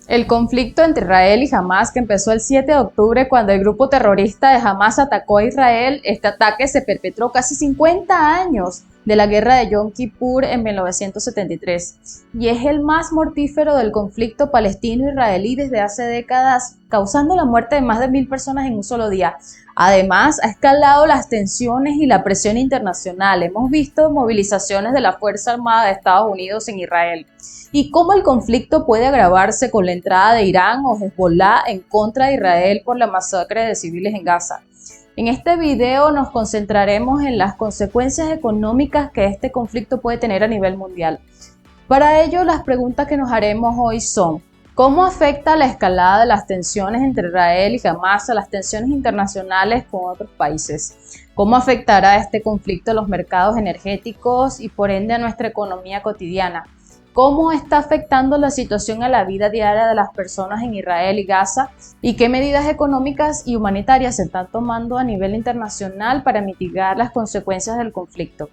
El conflicto entre Israel y Hamás, que empezó el 7 de octubre cuando el grupo terrorista de Hamás atacó a Israel, este ataque se perpetró casi 50 años de la guerra de Yom Kippur en 1973 y es el más mortífero del conflicto palestino-israelí desde hace décadas, causando la muerte de más de 1000 personas en un solo día. Además, ha escalado las tensiones y la presión internacional. Hemos visto movilizaciones de la Fuerza Armada de Estados Unidos en Israel y cómo el conflicto puede agravarse con la entrada de Irán o Hezbollah en contra de Israel por la masacre de civiles en Gaza. En este video nos concentraremos en las consecuencias económicas que este conflicto puede tener a nivel mundial. Para ello, las preguntas que nos haremos hoy son: ¿cómo afecta la escalada de las tensiones entre Israel y Hamás a las tensiones internacionales con otros países? ¿Cómo afectará este conflicto a los mercados energéticos y por ende a nuestra economía cotidiana? ¿Cómo está afectando la situación a la vida diaria de las personas en Israel y Gaza? ¿Y qué medidas económicas y humanitarias se están tomando a nivel internacional para mitigar las consecuencias del conflicto?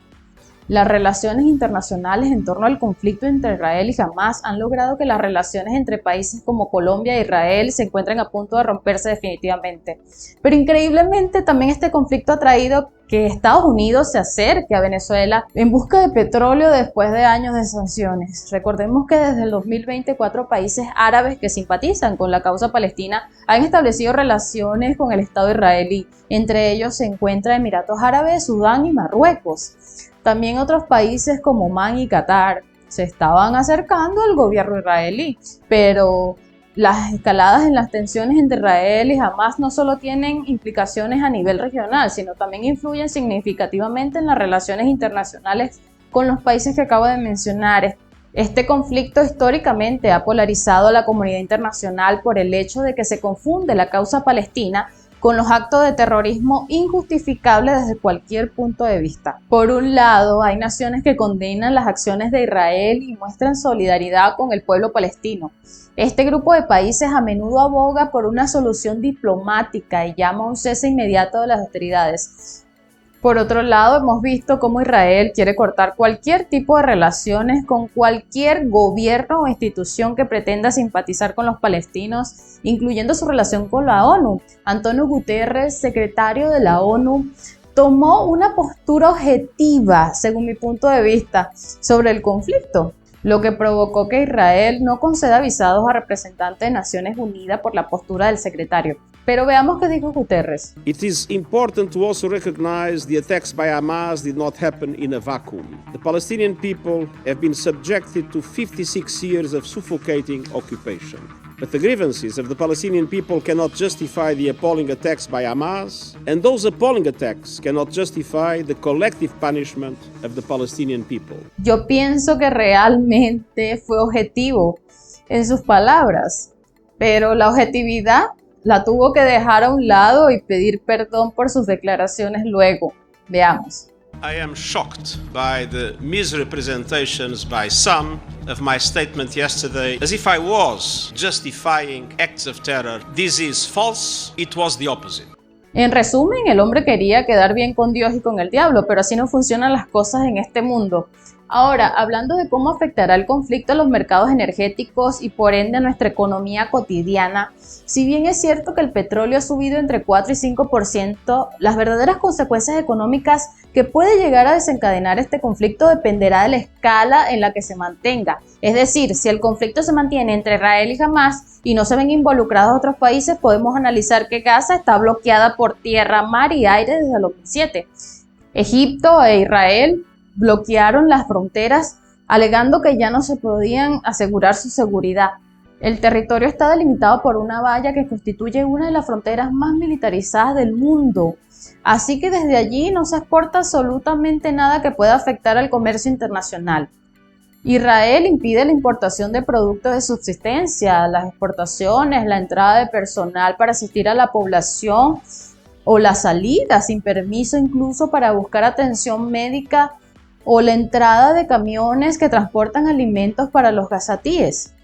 Las relaciones internacionales en torno al conflicto entre Israel y Hamás han logrado que las relaciones entre países como Colombia e Israel se encuentren a punto de romperse definitivamente. Pero increíblemente también este conflicto ha traído que Estados Unidos se acerque a Venezuela en busca de petróleo después de años de sanciones. Recordemos que desde el 2020 4 países árabes que simpatizan con la causa palestina han establecido relaciones con el Estado israelí. Entre ellos se encuentran Emiratos Árabes, Sudán y Marruecos. También otros países como Omán y Qatar se estaban acercando al gobierno israelí, pero las escaladas en las tensiones entre Israel y Hamás no solo tienen implicaciones a nivel regional, sino también influyen significativamente en las relaciones internacionales con los países que acabo de mencionar. Este conflicto históricamente ha polarizado a la comunidad internacional por el hecho de que se confunde la causa palestina con los actos de terrorismo injustificables desde cualquier punto de vista. Por un lado, hay naciones que condenan las acciones de Israel y muestran solidaridad con el pueblo palestino. Este grupo de países a menudo aboga por una solución diplomática y llama a un cese inmediato de las hostilidades. Por otro lado, hemos visto cómo Israel quiere cortar cualquier tipo de relaciones con cualquier gobierno o institución que pretenda simpatizar con los palestinos, incluyendo su relación con la ONU. Antonio Guterres, secretario de la ONU, tomó una postura objetiva, según mi punto de vista, sobre el conflicto, lo que provocó que Israel no conceda visados a representantes de Naciones Unidas por la postura del secretario. Pero veamos qué dijo Guterres. It is important to also recognize the attacks by Hamas did not happen in a vacuum. The Palestinian people have been subjected to 56 years of suffocating occupation. But the grievances of the Palestinian people cannot justify the appalling attacks by Hamas, and those appalling attacks cannot justify the collective punishment of the Palestinian people. Yo pienso que realmente fue objetivo en sus palabras, pero la objetividad la tuvo que dejar a un lado y pedir perdón por sus declaraciones luego. Veamos. I am shocked by the misrepresentations by some of my statement yesterday, as if I was justifying acts of terror. This is false. It was the opposite. En resumen, el hombre quería quedar bien con Dios y con el diablo, pero así no funcionan las cosas en este mundo. Ahora, hablando de cómo afectará el conflicto a los mercados energéticos y por ende a nuestra economía cotidiana, si bien es cierto que el petróleo ha subido entre 4 y 5%, las verdaderas consecuencias económicas que puede llegar a desencadenar este conflicto dependerá de la escala en la que se mantenga. Es decir, si el conflicto se mantiene entre Israel y Hamás y no se ven involucrados otros países, podemos analizar que Gaza está bloqueada por tierra, mar y aire desde el 2007. Egipto e Israel bloquearon las fronteras alegando que ya no se podían asegurar su seguridad. El territorio está delimitado por una valla que constituye una de las fronteras más militarizadas del mundo. Así que desde allí no se exporta absolutamente nada que pueda afectar al comercio internacional. Israel impide la importación de productos de subsistencia, las exportaciones, la entrada de personal para asistir a la población o la salida sin permiso incluso para buscar atención médica o la entrada de camiones que transportan alimentos para los gazatíes.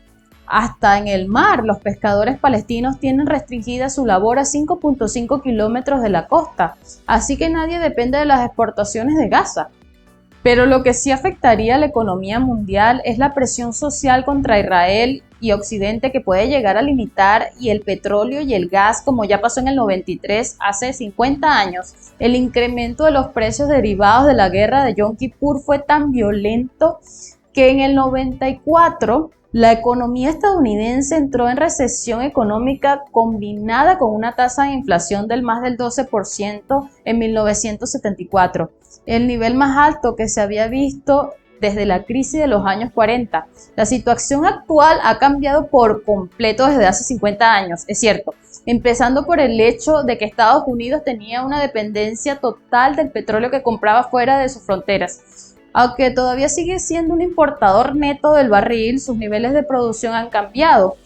Hasta en el mar, los pescadores palestinos tienen restringida su labor a 5.5 kilómetros de la costa, así que nadie depende de las exportaciones de Gaza. Pero lo que sí afectaría a la economía mundial es la presión social contra Israel y Occidente, que puede llegar a limitar, y el petróleo y el gas, como ya pasó en el 93, hace 50 años. El incremento de los precios derivados de la guerra de Yom Kippur fue tan violento que en el 94 la economía estadounidense entró en recesión económica combinada con una tasa de inflación del más del 12% en 1974, el nivel más alto que se había visto desde la crisis de los años 40. La situación actual ha cambiado por completo desde hace 50 años, es cierto, empezando por el hecho de que Estados Unidos tenía una dependencia total del petróleo que compraba fuera de sus fronteras. Aunque todavía sigue siendo un importador neto del barril, sus niveles de producción han cambiado,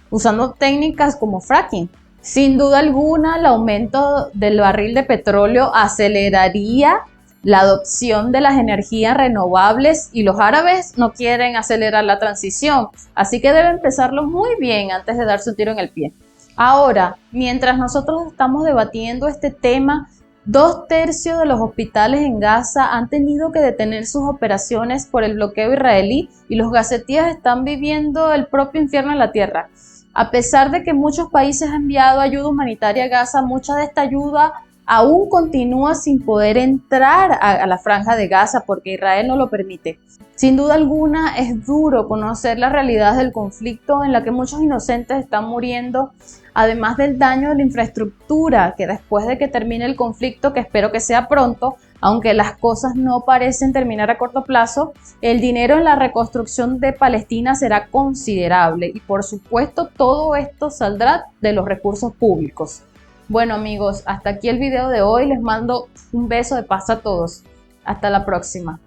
usando técnicas como fracking. Sin duda alguna, el aumento del barril de petróleo aceleraría la adopción de las energías renovables, y los árabes no quieren acelerar la transición, así que deben empezarlo muy bien antes de darse un tiro en el pie. Ahora, mientras nosotros estamos debatiendo este tema, 2/3 de los hospitales en Gaza han tenido que detener sus operaciones por el bloqueo israelí, y los gazetíes están viviendo el propio infierno en la tierra. A pesar de que muchos países han enviado ayuda humanitaria a Gaza, mucha de esta ayuda aún continúa sin poder entrar a la franja de Gaza porque Israel no lo permite. Sin duda alguna es duro conocer la realidad del conflicto, en la que muchos inocentes están muriendo, además del daño de la infraestructura, que después de que termine el conflicto, que espero que sea pronto, aunque las cosas no parecen terminar a corto plazo, el dinero en la reconstrucción de Palestina será considerable, y por supuesto todo esto saldrá de los recursos públicos. Bueno amigos, hasta aquí el video de hoy, les mando un beso de paz a todos. Hasta la próxima.